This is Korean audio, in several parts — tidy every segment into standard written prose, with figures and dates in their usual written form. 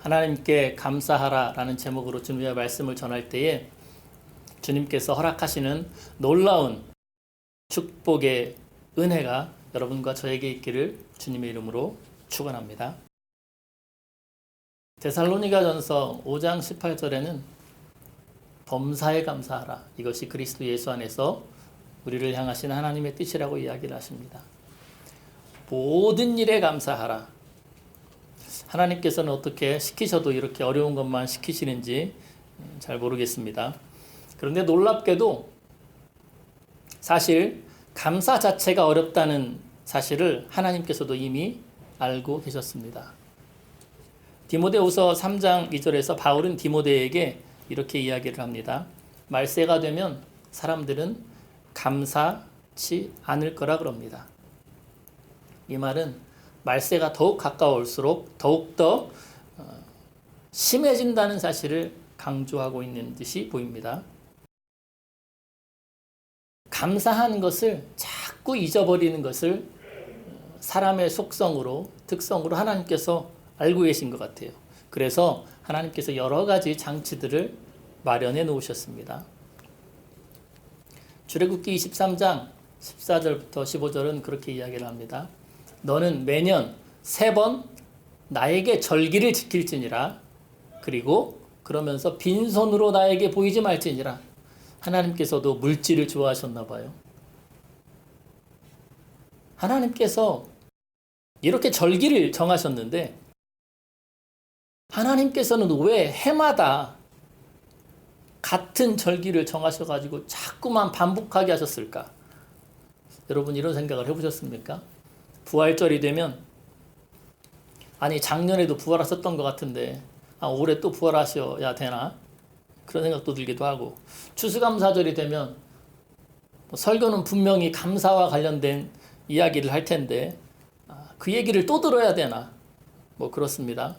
하나님께 감사하라라는 제목으로 주님의 말씀을 전할 때에 주님께서 허락하시는 놀라운 축복의 은혜가 여러분과 저에게 있기를 주님의 이름으로 축원합니다. 데살로니가전서 5장 18절에는 범사에 감사하라. 이것이 그리스도 예수 안에서 우리를 향하신 하나님의 뜻이라고 이야기를 하십니다. 모든 일에 감사하라. 하나님께서는 어떻게 시키셔도 이렇게 어려운 것만 시키시는지 잘 모르겠습니다. 그런데 놀랍게도 사실 감사 자체가 어렵다는 사실을 하나님께서도 이미 알고 계셨습니다. 디모데후서 3장 2절에서 바울은 디모데에게 이렇게 이야기를 합니다. 말세가 되면 사람들은 감사치 않을 거라 그럽니다. 이 말은 말세가 더욱 가까울수록 더욱더 심해진다는 사실을 강조하고 있는 듯이 보입니다. 감사하는 것을 자꾸 잊어버리는 것을 사람의 속성으로, 특성으로 하나님께서 알고 계신 것 같아요. 그래서 하나님께서 여러 가지 장치들을 마련해 놓으셨습니다. 출애굽기 23장 14절부터 15절은 그렇게 이야기를 합니다. 너는 매년 3번 나에게 절기를 지킬지니라. 그리고 그러면서 빈손으로 나에게 보이지 말지니라. 하나님께서도 물질을 좋아하셨나 봐요. 하나님께서 이렇게 절기를 정하셨는데 하나님께서는 왜 해마다 같은 절기를 정하셔가지고 자꾸만 반복하게 하셨을까? 여러분 이런 생각을 해보셨습니까? 부활절이 되면 아니 작년에도 부활하셨던 것 같은데 올해 또 부활하셔야 되나? 그런 생각도 들기도 하고 추수감사절이 되면 설교는 분명히 감사와 관련된 이야기를 할 텐데 그 얘기를 또 들어야 되나? 그렇습니다.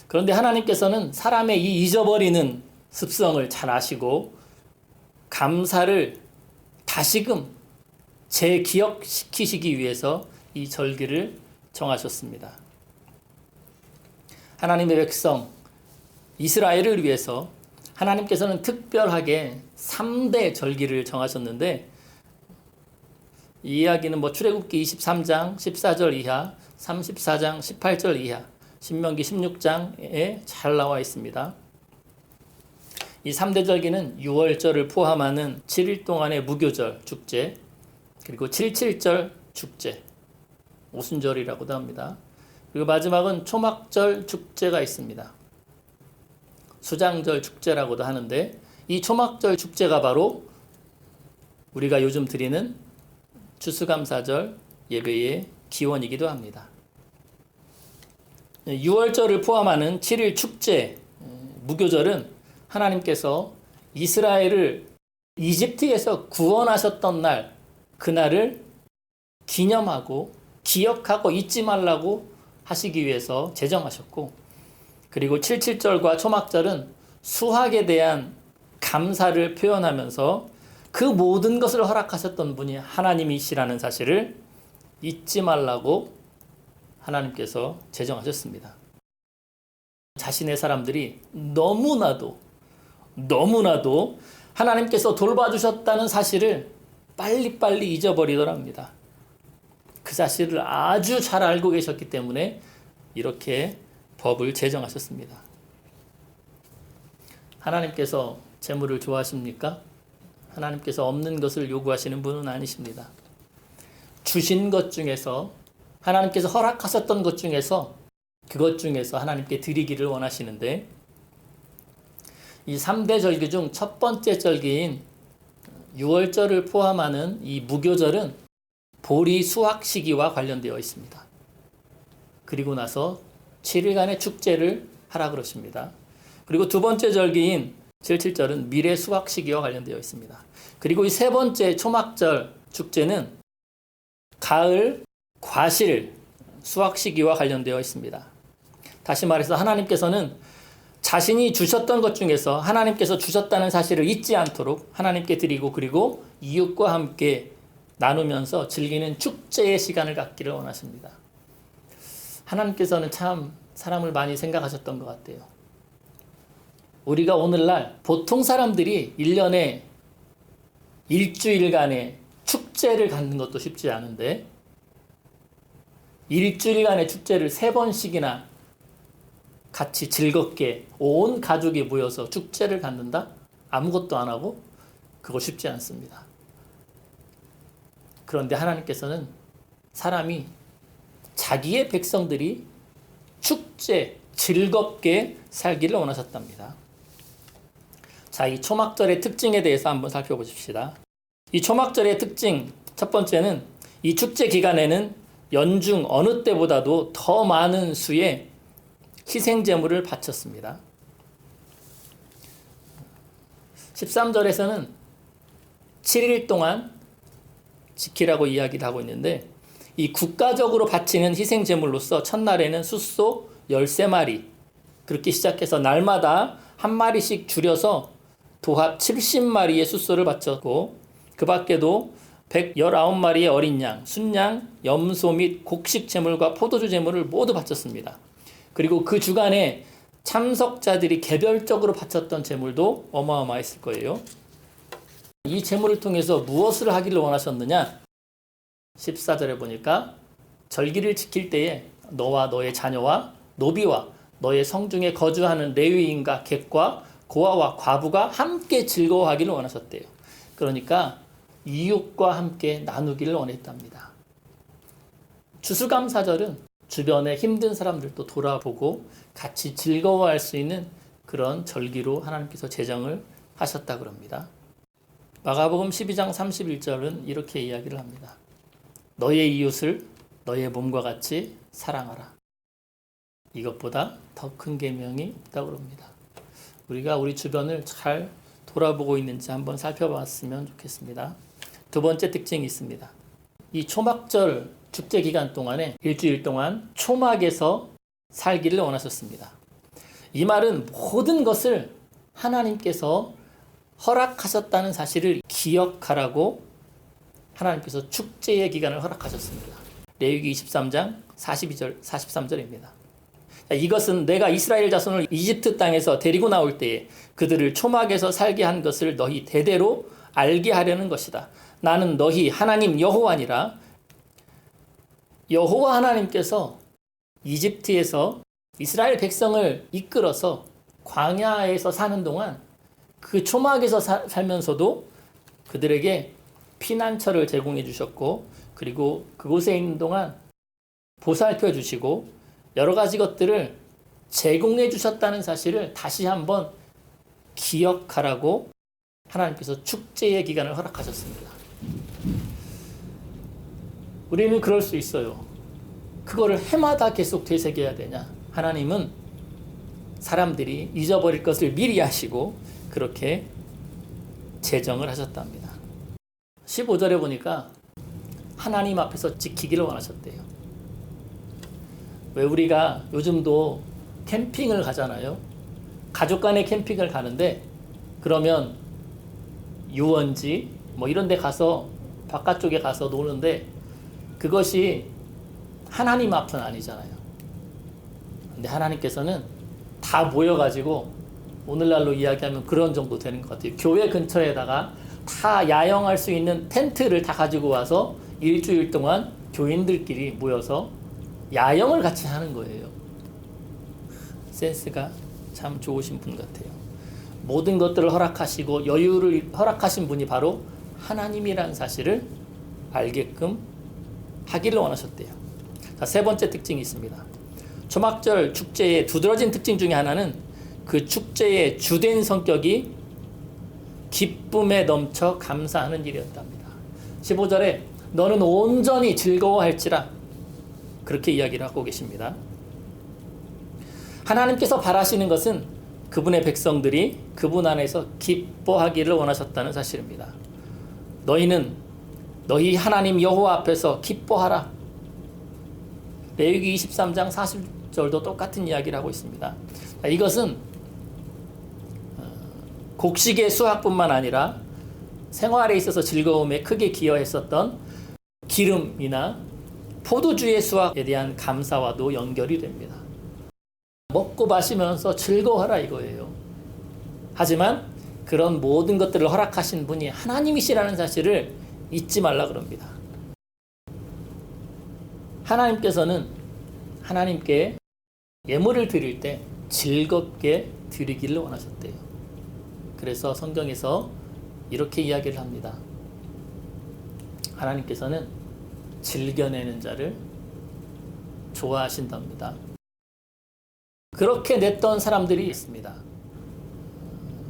그런데 하나님께서는 사람의 이 잊어버리는 습성을 잘 아시고 감사를 다시금 재기억시키시기 위해서 이 절기를 정하셨습니다. 하나님의 백성 이스라엘을 위해서 하나님께서는 특별하게 3대 절기를 정하셨는데 이 이야기는 출애굽기 23장 14절 이하, 34장 18절 이하, 신명기 16장에 잘 나와 있습니다. 이 3대 절기는 6월절을 포함하는 7일 동안의 무교절 축제, 그리고 77절 축제, 오순절이라고도 합니다. 그리고 마지막은 초막절 축제가 있습니다. 수장절 축제라고도 하는데 이 초막절 축제가 바로 우리가 요즘 드리는 추수감사절 예배의 기원이기도 합니다. 6월절을 포함하는 7일 축제 무교절은 하나님께서 이스라엘을 이집트에서 구원하셨던 날, 그날을 기념하고 기억하고 잊지 말라고 하시기 위해서 제정하셨고, 그리고 77절과 초막절은 수확에 대한 감사를 표현하면서 그 모든 것을 허락하셨던 분이 하나님이시라는 사실을 잊지 말라고 하나님께서 제정하셨습니다. 자신의 사람들이 너무나도 하나님께서 돌봐주셨다는 사실을 빨리빨리 잊어버리더랍니다. 그 사실을 아주 잘 알고 계셨기 때문에 이렇게 법을 제정하셨습니다. 하나님께서 재물을 좋아하십니까? 하나님께서 없는 것을 요구하시는 분은 아니십니다. 주신 것 중에서 하나님께서 허락하셨던 것 중에서 그것 중에서 하나님께 드리기를 원하시는데 이 3대 절기 중 첫 번째 절기인 6월절을 포함하는 이 무교절은 보리 수확 시기와 관련되어 있습니다. 그리고 나서 7일간의 축제를 하라 그러십니다. 그리고 두 번째 절기인 77절은 미래 수확 시기와 관련되어 있습니다. 그리고 이 세 번째 초막절 축제는 가을 과실 수확 시기와 관련되어 있습니다. 다시 말해서 하나님께서는 자신이 주셨던 것 중에서 하나님께서 주셨다는 사실을 잊지 않도록 하나님께 드리고 그리고 이웃과 함께 나누면서 즐기는 축제의 시간을 갖기를 원하십니다. 하나님께서는 참 사람을 많이 생각하셨던 것 같아요. 우리가 오늘날 보통 사람들이 1년에 일주일간의 축제를 갖는 것도 쉽지 않은데 일주일간의 축제를 3번씩이나 같이 즐겁게 온 가족이 모여서 축제를 갖는다? 아무것도 안 하고 그거 쉽지 않습니다. 그런데 하나님께서는 사람이 자기의 백성들이 축제, 즐겁게 살기를 원하셨답니다. 자, 이 초막절의 특징에 대해서 한번 살펴보십시다. 이 초막절의 특징, 첫 번째는 이 축제 기간에는 연중 어느 때보다도 더 많은 수의 희생제물을 바쳤습니다. 13절에서는 7일 동안 지키라고 이야기를 하고 있는데 이 국가적으로 바치는 희생제물로서 첫날에는 숫소 13마리 그렇게 시작해서 날마다 한 마리씩 줄여서 도합 70마리의 숫소를 바쳤고 그 밖에도 119마리의 어린 양, 순양, 염소 및 곡식 제물과 포도주 제물을 모두 바쳤습니다. 그리고 그 주간에 참석자들이 개별적으로 바쳤던 제물도 어마어마했을 거예요. 이 제물을 통해서 무엇을 하기를 원하셨느냐? 14절에 보니까 절기를 지킬 때에 너와 너의 자녀와 노비와 너의 성중에 거주하는 레위인과 객과 고아와 과부가 함께 즐거워하기를 원하셨대요. 그러니까 이웃과 함께 나누기를 원했답니다. 추수감사절은 주변에 힘든 사람들도 돌아보고 같이 즐거워할 수 있는 그런 절기로 하나님께서 제정을 하셨다 그럽니다. 마가복음 12장 31절은 이렇게 이야기를 합니다. 너의 이웃을 너의 몸과 같이 사랑하라. 이것보다 더 큰 계명이 없다고 그럽니다. 우리가 우리 주변을 잘 돌아보고 있는지 한번 살펴봤으면 좋겠습니다. 두 번째 특징이 있습니다. 이 초막절 축제 기간 동안에 일주일 동안 초막에서 살기를 원하셨습니다. 이 말은 모든 것을 하나님께서 허락하셨다는 사실을 기억하라고 하나님께서 축제의 기간을 허락하셨습니다. 레위기 23장 42절, 43절입니다. 이것은 내가 이스라엘 자손을 이집트 땅에서 데리고 나올 때에 그들을 초막에서 살게 한 것을 너희 대대로 알게 하려는 것이다. 나는 너희 하나님 여호와니라. 여호와 하나님께서 이집트에서 이스라엘 백성을 이끌어서 광야에서 사는 동안 그 초막에서 살면서도 그들에게 피난처를 제공해 주셨고 그리고 그곳에 있는 동안 보살펴 주시고 여러 가지 것들을 제공해 주셨다는 사실을 다시 한번 기억하라고 하나님께서 축제의 기간을 허락하셨습니다. 우리는 그럴 수 있어요. 그거를 해마다 계속 되새겨야 되냐? 하나님은 사람들이 잊어버릴 것을 미리 하시고 그렇게 제정을 하셨답니다. 15절에 보니까 하나님 앞에서 지키기를 원하셨대요. 왜 우리가 요즘도 캠핑을 가잖아요. 가족 간의 캠핑을 가는데 그러면 유원지 뭐 이런 데 가서 바깥쪽에 가서 노는데 그것이 하나님 앞은 아니잖아요. 근데 하나님께서는 다 모여가지고 오늘날로 이야기하면 그런 정도 되는 것 같아요. 교회 근처에다가 다 야영할 수 있는 텐트를 다 가지고 와서 일주일 동안 교인들끼리 모여서 야영을 같이 하는 거예요. 센스가 참 좋으신 분 같아요. 모든 것들을 허락하시고 여유를 허락하신 분이 바로 하나님이라는 사실을 알게끔 하기를 원하셨대요. 자, 세 번째 특징이 있습니다. 초막절 축제의 두드러진 특징 중에 하나는 그 축제의 주된 성격이 기쁨에 넘쳐 감사하는 일이었답니다. 15절에 너는 온전히 즐거워할지라 그렇게 이야기를 하고 계십니다. 하나님께서 바라시는 것은 그분의 백성들이 그분 안에서 기뻐하기를 원하셨다는 사실입니다. 너희는 너희 하나님 여호와 앞에서 기뻐하라. 레위기 23장 40절도 똑같은 이야기를 하고 있습니다. 이것은 곡식의 수확뿐만 아니라 생활에 있어서 즐거움에 크게 기여했었던 기름이나 포도주의 수확에 대한 감사와도 연결이 됩니다. 먹고 마시면서 즐거워하라 이거예요. 하지만 그런 모든 것들을 허락하신 분이 하나님이시라는 사실을 잊지 말라 그럽니다. 하나님께서는 하나님께 예물을 드릴 때 즐겁게 드리기를 원하셨대요. 그래서 성경에서 이렇게 이야기를 합니다. 하나님께서는 즐겨내는 자를 좋아하신답니다. 그렇게 냈던 사람들이 있습니다.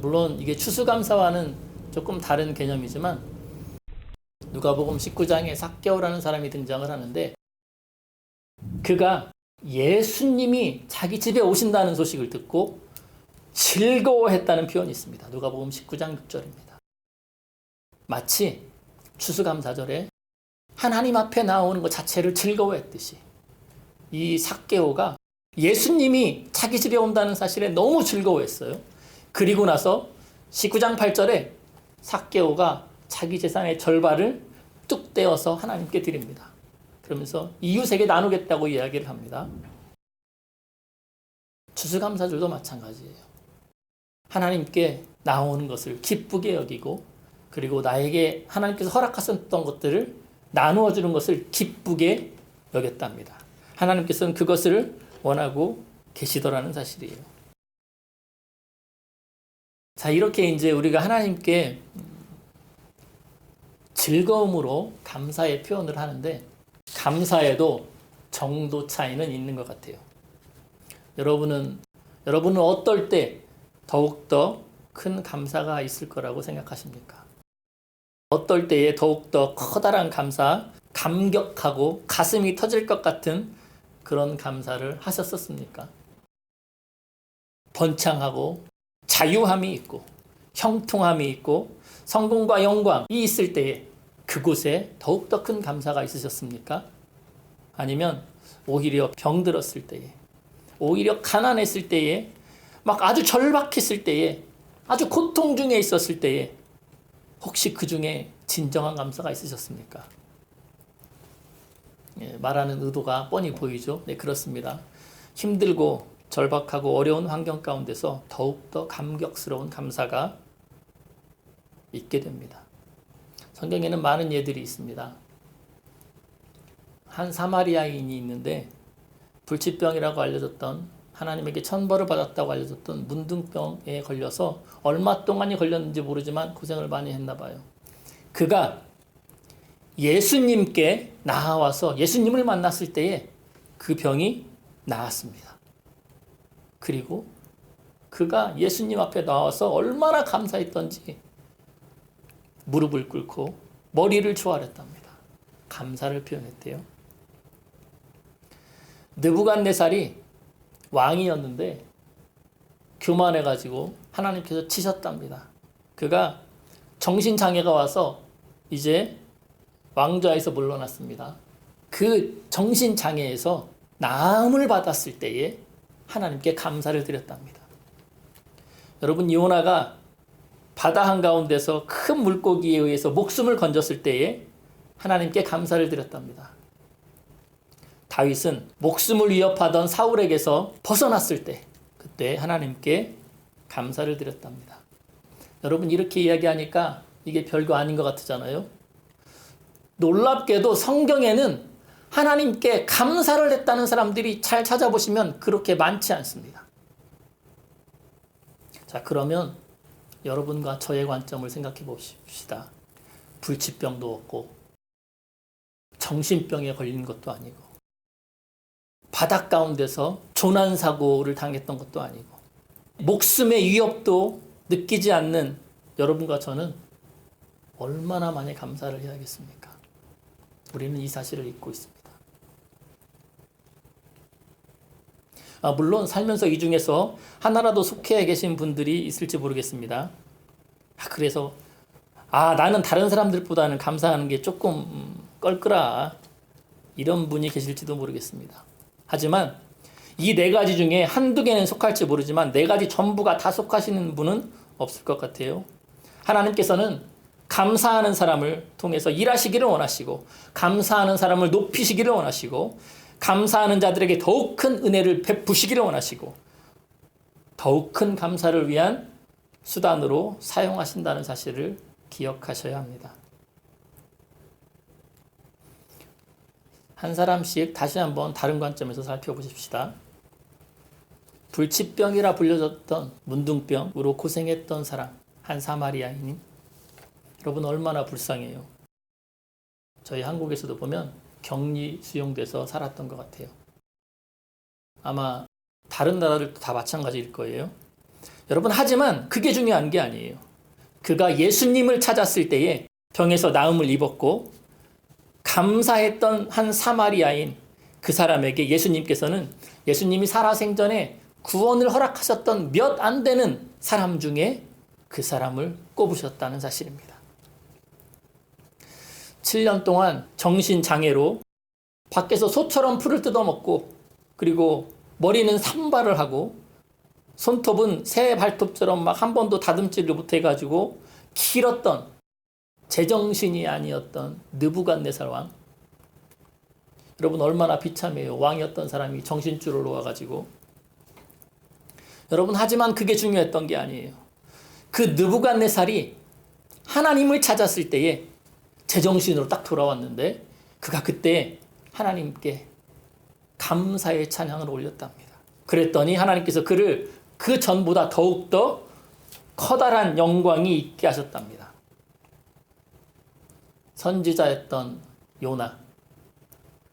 물론 이게 추수감사와는 조금 다른 개념이지만 누가복음 19장에 삭개오라는 사람이 등장을 하는데 그가 예수님이 자기 집에 오신다는 소식을 듣고 즐거워했다는 표현이 있습니다. 누가복음 19장 6절입니다. 마치 추수감사절에 하나님 앞에 나오는 것 자체를 즐거워했듯이 이 삭개오가 예수님이 자기 집에 온다는 사실에 너무 즐거워했어요. 그리고 나서 19장 8절에 삭개오가 자기 재산의 절반을 뚝 떼어서 하나님께 드립니다. 그러면서 이웃에게 나누겠다고 이야기를 합니다. 추수감사절도 마찬가지예요. 하나님께 나오는 것을 기쁘게 여기고 그리고 나에게 하나님께서 허락하셨던 것들을 나누어 주는 것을 기쁘게 여겼답니다. 하나님께서는 그것을 원하고 계시더라는 사실이에요. 자, 이렇게 이제 우리가 하나님께 즐거움으로 감사의 표현을 하는데 감사에도 정도 차이는 있는 것 같아요. 여러분은 어떨 때 더욱더 큰 감사가 있을 거라고 생각하십니까? 어떨 때에 더욱더 커다란 감사, 감격하고 가슴이 터질 것 같은 그런 감사를 하셨었습니까? 번창하고 자유함이 있고 형통함이 있고 성공과 영광이 있을 때에 그곳에 더욱더 큰 감사가 있으셨습니까? 아니면 오히려 병들었을 때에 오히려 가난했을 때에 막 아주 절박했을 때에 아주 고통 중에 있었을 때에 혹시 그 중에 진정한 감사가 있으셨습니까? 말하는 의도가 뻔히 보이죠? 네, 그렇습니다. 힘들고 절박하고 어려운 환경 가운데서 더욱더 감격스러운 감사가 있게 됩니다. 성경에는 많은 예들이 있습니다. 한 사마리아인이 있는데 불치병이라고 알려졌던 하나님에게 천벌을 받았다고 알려졌던 문둥병에 걸려서 얼마 동안이 걸렸는지 모르지만 고생을 많이 했나 봐요. 그가 예수님께 나와서 예수님을 만났을 때에 그 병이 나았습니다. 그리고 그가 예수님 앞에 나와서 얼마나 감사했던지 무릎을 꿇고 머리를 조아렸답니다. 감사를 표현했대요. 느부갓네살이 왕이었는데 교만해가지고 하나님께서 치셨답니다. 그가 정신장애가 와서 이제 왕좌에서 물러났습니다. 그 정신장애에서 나음을 받았을 때에 하나님께 감사를 드렸답니다. 여러분, 요나가 바다 한가운데서 큰 물고기에 의해서 목숨을 건졌을 때에 하나님께 감사를 드렸답니다. 다윗은 목숨을 위협하던 사울에게서 벗어났을 때 그때 하나님께 감사를 드렸답니다. 여러분, 이렇게 이야기하니까 이게 별거 아닌 것 같잖아요. 놀랍게도 성경에는 하나님께 감사를 했다는 사람들이 잘 찾아보시면 그렇게 많지 않습니다. 자, 그러면 여러분과 저의 관점을 생각해 봅시다. 불치병도 없고 정신병에 걸린 것도 아니고 바닷 가운데서 조난사고를 당했던 것도 아니고 목숨의 위협도 느끼지 않는 여러분과 저는 얼마나 많이 감사를 해야겠습니까? 우리는 이 사실을 잊고 있습니다. 물론 살면서 이 중에서 하나라도 속해 계신 분들이 있을지 모르겠습니다. 그래서 나는 다른 사람들보다는 감사하는 게 조금 껄끄라 이런 분이 계실지도 모르겠습니다. 하지만 이 네 가지 중에 한두 개는 속할지 모르지만 네 가지 전부가 다 속하시는 분은 없을 것 같아요. 하나님께서는 감사하는 사람을 통해서 일하시기를 원하시고 감사하는 사람을 높이시기를 원하시고 감사하는 자들에게 더욱 큰 은혜를 베푸시기를 원하시고 더욱 큰 감사를 위한 수단으로 사용하신다는 사실을 기억하셔야 합니다. 한 사람씩 다시 한번 다른 관점에서 살펴보십시다. 불치병이라 불려졌던 문둥병으로 고생했던 사람, 한 사마리아인이 여러분 얼마나 불쌍해요. 저희 한국에서도 보면 격리 수용돼서 살았던 것 같아요. 아마 다른 나라들도 다 마찬가지일 거예요. 여러분, 하지만 그게 중요한 게 아니에요. 그가 예수님을 찾았을 때에 병에서 나음을 입었고 감사했던 한 사마리아인 그 사람에게 예수님께서는 예수님이 살아생전에 구원을 허락하셨던 몇 안 되는 사람 중에 그 사람을 꼽으셨다는 사실입니다. 7년 동안 정신장애로 밖에서 소처럼 풀을 뜯어먹고 그리고 머리는 산발을 하고 손톱은 새 발톱처럼 막 한 번도 다듬지를 못해가지고 길었던 제정신이 아니었던 느부갓네살 왕. 여러분 얼마나 비참해요. 왕이었던 사람이 정신줄을 놓아가지고. 여러분 하지만 그게 중요했던 게 아니에요. 그 느부갓네살이 하나님을 찾았을 때에 제정신으로 딱 돌아왔는데 그가 그때 하나님께 감사의 찬양을 올렸답니다. 그랬더니 하나님께서 그를 그 전보다 더욱더 커다란 영광이 있게 하셨답니다. 선지자였던 요나.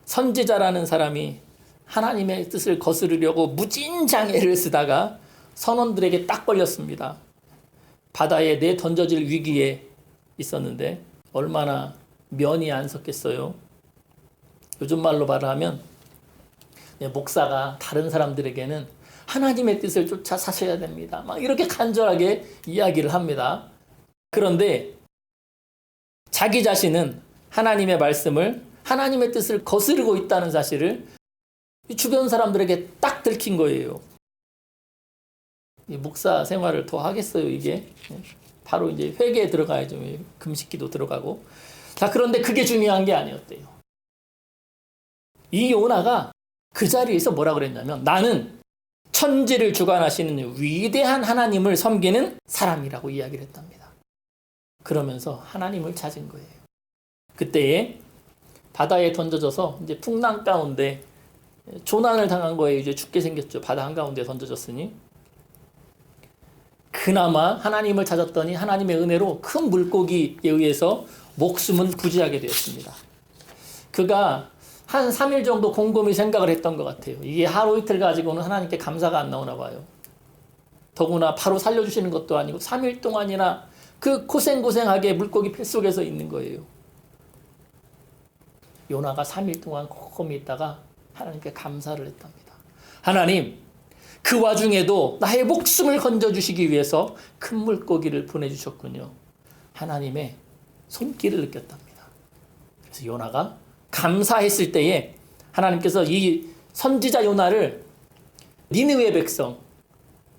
선지자라는 사람이 하나님의 뜻을 거스르려고 무진장애를 쓰다가 선원들에게 딱 걸렸습니다. 바다에 내던져질 위기에 있었는데 얼마나 면이 안 섰겠어요. 요즘 말로 말하면 목사가 다른 사람들에게는 하나님의 뜻을 쫓아 사셔야 됩니다. 막 이렇게 간절하게 이야기를 합니다. 그런데 자기 자신은 하나님의 말씀을 하나님의 뜻을 거스르고 있다는 사실을 주변 사람들에게 딱 들킨 거예요. 목사 생활을 더 하겠어요, 이게. 바로 이제 회개에 들어가야죠. 금식기도 들어가고. 자, 그런데 그게 중요한 게 아니었대요. 이 요나가 그 자리에서 뭐라 그랬냐면 나는 천지를 주관하시는 위대한 하나님을 섬기는 사람이라고 이야기를 했답니다. 그러면서 하나님을 찾은 거예요. 그때에 바다에 던져져서 이제 풍랑 가운데 조난을 당한 거에 이제 죽게 생겼죠. 바다 한가운데 던져졌으니. 그나마 하나님을 찾았더니 하나님의 은혜로 큰 물고기에 의해서 목숨은 부지하게 되었습니다. 그가 한 3일 정도 곰곰이 생각을 했던 것 같아요. 이게 하루 이틀 가지고는 하나님께 감사가 안 나오나 봐요. 더구나 바로 살려주시는 것도 아니고 3일 동안이나 그 고생고생하게 물고기 뱃속에서 있는 거예요. 요나가 3일 동안 곰곰이 있다가 하나님께 감사를 했답니다. 하나님, 그 와중에도 나의 목숨을 건져주시기 위해서 큰 물고기를 보내주셨군요. 하나님의 손길을 느꼈답니다. 그래서 요나가 감사했을 때에 하나님께서 이 선지자 요나를 니느웨 백성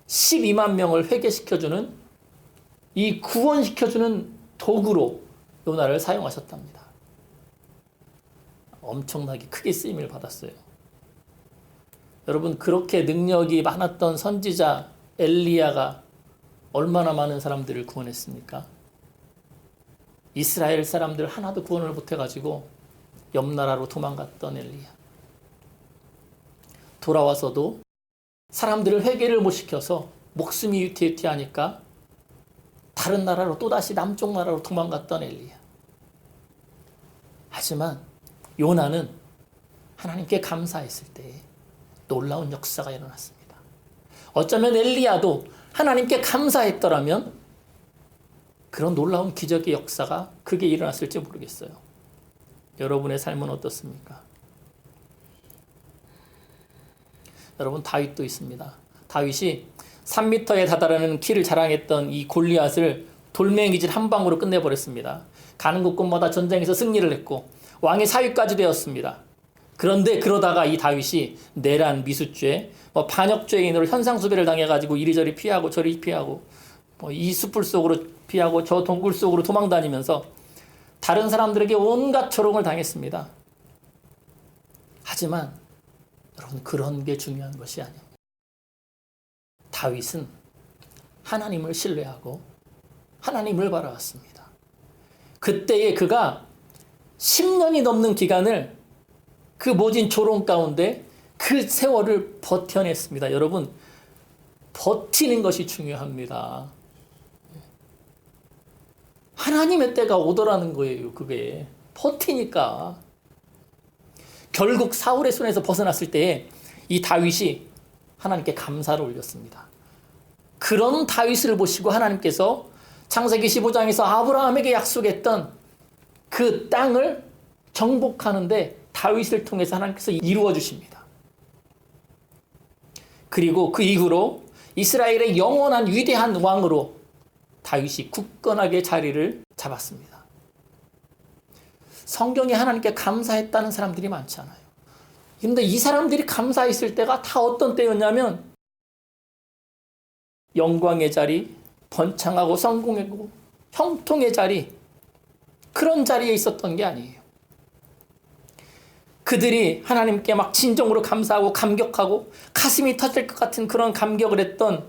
12만 명을 회개시켜주는 이 구원시켜주는 도구로 요나를 사용하셨답니다. 엄청나게 크게 쓰임을 받았어요. 여러분, 그렇게 능력이 많았던 선지자 엘리야가 얼마나 많은 사람들을 구원했습니까? 이스라엘 사람들 하나도 구원을 못해가지고 옆나라로 도망갔던 엘리야. 돌아와서도 사람들을 회개를 못 시켜서 목숨이 유태유태하니까 다른 나라로 또다시 남쪽 나라로 도망갔던 엘리야. 하지만 요나는 하나님께 감사했을 때 놀라운 역사가 일어났습니다. 어쩌면 엘리야도 하나님께 감사했더라면 그런 놀라운 기적의 역사가 크게 일어났을지 모르겠어요. 여러분의 삶은 어떻습니까? 여러분, 다윗도 있습니다. 다윗이 3m에 다다르는 키를 자랑했던 이 골리앗을 돌멩이질 한 방으로 끝내버렸습니다. 가는 곳곳마다 전쟁에서 승리를 했고 왕의 사위까지 되었습니다. 그런데 그러다가 이 다윗이 내란, 미수죄, 반역죄인으로 현상수배를 당해가지고 이리저리 피하고 저리 피하고 이 숲을 속으로 피하고 저 동굴 속으로 도망다니면서 다른 사람들에게 온갖 조롱을 당했습니다. 하지만 여러분, 그런 게 중요한 것이 아닙니다. 다윗은 하나님을 신뢰하고 하나님을 바라왔습니다. 그때에 그가 10년이 넘는 기간을 그 모진 조롱 가운데 그 세월을 버텨냈습니다. 여러분, 버티는 것이 중요합니다. 하나님의 때가 오더라는 거예요. 그게 버티니까. 결국 사울의 손에서 벗어났을 때에 이 다윗이 하나님께 감사를 올렸습니다. 그런 다윗을 보시고 하나님께서 창세기 15장에서 아브라함에게 약속했던 그 땅을 정복하는데 다윗을 통해서 하나님께서 이루어 주십니다. 그리고 그 이후로 이스라엘의 영원한 위대한 왕으로 다윗이 굳건하게 자리를 잡았습니다. 성경에 하나님께 감사했다는 사람들이 많잖아요. 그런데 이 사람들이 감사했을 때가 다 어떤 때였냐면 영광의 자리, 번창하고 성공하고 형통의 자리, 그런 자리에 있었던 게 아니에요. 그들이 하나님께 막 진정으로 감사하고 감격하고 가슴이 터질 것 같은 그런 감격을 했던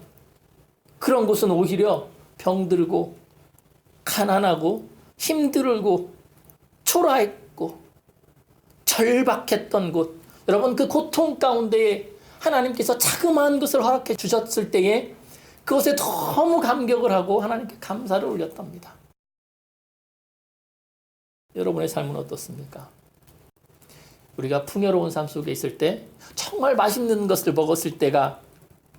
그런 곳은 오히려 병들고 가난하고 힘들고 초라했고 절박했던 곳, 여러분 그 고통 가운데에 하나님께서 자그마한 것을 허락해 주셨을 때에 그것에 너무 감격을 하고 하나님께 감사를 올렸답니다. 여러분의 삶은 어떻습니까? 우리가 풍요로운 삶 속에 있을 때 정말 맛있는 것을 먹었을 때가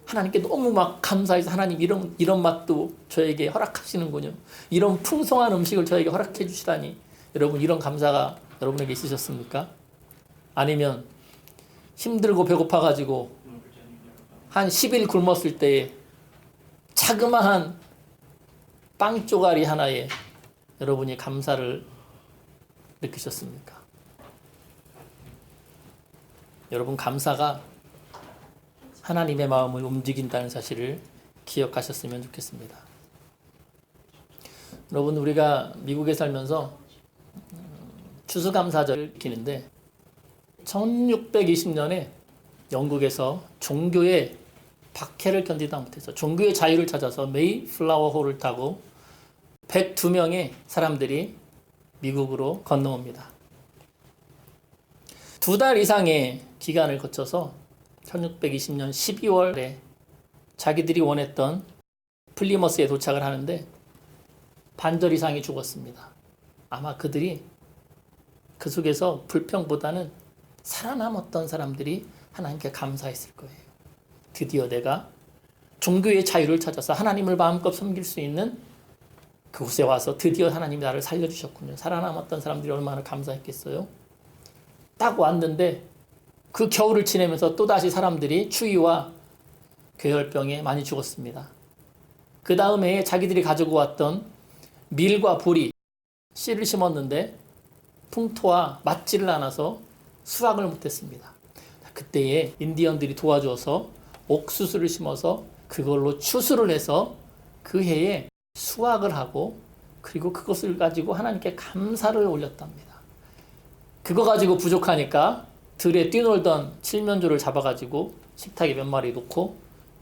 하나님께 너무 막 감사해서 하나님 이런 맛도 저에게 허락하시는군요. 이런 풍성한 음식을 저에게 허락해 주시다니. 여러분 이런 감사가 여러분에게 있으셨습니까? 아니면 힘들고 배고파가지고 한 10일 굶었을 때에 자그마한 빵 쪼가리 하나에 여러분이 감사를 느끼셨습니까? 여러분 감사가 하나님의 마음을 움직인다는 사실을 기억하셨으면 좋겠습니다. 여러분 우리가 미국에 살면서 추수감사절을 지키는데 1620년에 영국에서 종교의 박해를 견디다 못해서 종교의 자유를 찾아서 메이플라워 호를 타고 102명의 사람들이 미국으로 건너옵니다. 2달 이상의 기간을 거쳐서 1620년 12월에 자기들이 원했던 플리머스에 도착을 하는데 반절 이상이 죽었습니다. 아마 그들이 그 속에서 불평보다는 살아남았던 사람들이 하나님께 감사했을 거예요. 드디어 내가 종교의 자유를 찾아서 하나님을 마음껏 섬길 수 있는 그곳에 와서 드디어 하나님이 나를 살려주셨군요. 살아남았던 사람들이 얼마나 감사했겠어요. 딱 왔는데 그 겨울을 지내면서 또다시 사람들이 추위와 괴혈병에 많이 죽었습니다. 그 다음에 자기들이 가지고 왔던 밀과 보리, 씨를 심었는데 풍토와 맞지를 않아서 수확을 못했습니다. 그때에 인디언들이 도와줘서 옥수수를 심어서 그걸로 추수를 해서 그 해에 수확을 하고 그리고 그것을 가지고 하나님께 감사를 올렸답니다. 그거 가지고 부족하니까 들에 뛰놀던 칠면조를 잡아가지고 식탁에 몇 마리 놓고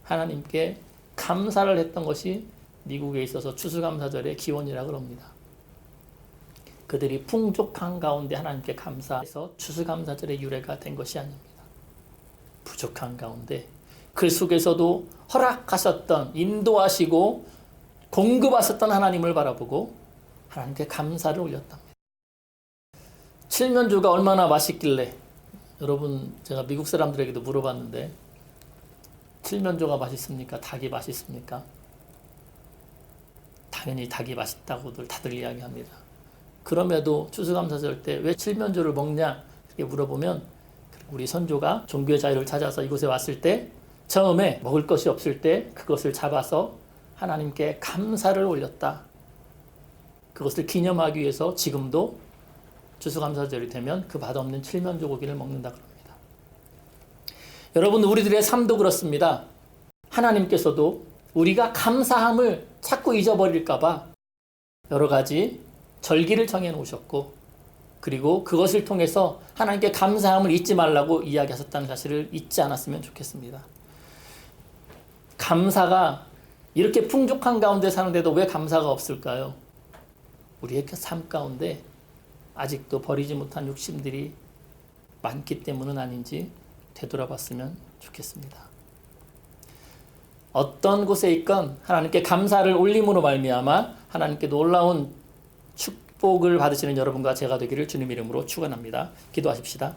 하나님께 감사를 했던 것이 미국에 있어서 추수감사절의 기원이라고 합니다. 그들이 풍족한 가운데 하나님께 감사해서 추수감사절의 유래가 된 것이 아닙니다. 부족한 가운데 그 속에서도 허락하셨던, 인도하시고 공급하셨던 하나님을 바라보고 하나님께 감사를 올렸답니다. 칠면조가 얼마나 맛있길래, 여러분 제가 미국 사람들에게도 물어봤는데 칠면조가 맛있습니까? 닭이 맛있습니까? 당연히 닭이 맛있다고들 다들 이야기합니다. 그럼에도 추수감사절 때 왜 칠면조를 먹냐 이렇게 물어보면 우리 선조가 종교의 자유를 찾아서 이곳에 왔을 때 처음에 먹을 것이 없을 때 그것을 잡아서 하나님께 감사를 올렸다. 그것을 기념하기 위해서 지금도 추수감사절이 되면 그 맛없는 칠면조 고기를 먹는다 그럽니다. 여러분 우리들의 삶도 그렇습니다. 하나님께서도 우리가 감사함을 자꾸 잊어버릴까 봐 여러 가지 절기를 정해 놓으셨고 그리고 그것을 통해서 하나님께 감사함을 잊지 말라고 이야기하셨다는 사실을 잊지 않았으면 좋겠습니다. 감사가 이렇게 풍족한 가운데 사는데도 왜 감사가 없을까요? 우리의 그 삶 가운데 아직도 버리지 못한 욕심들이 많기 때문은 아닌지 되돌아봤으면 좋겠습니다. 어떤 곳에 있건 하나님께 감사를 올림으로 말미암아 하나님께 놀라운 축복을 받으시는 여러분과 제가 되기를 주님 이름으로 축원합니다. 기도하십시다.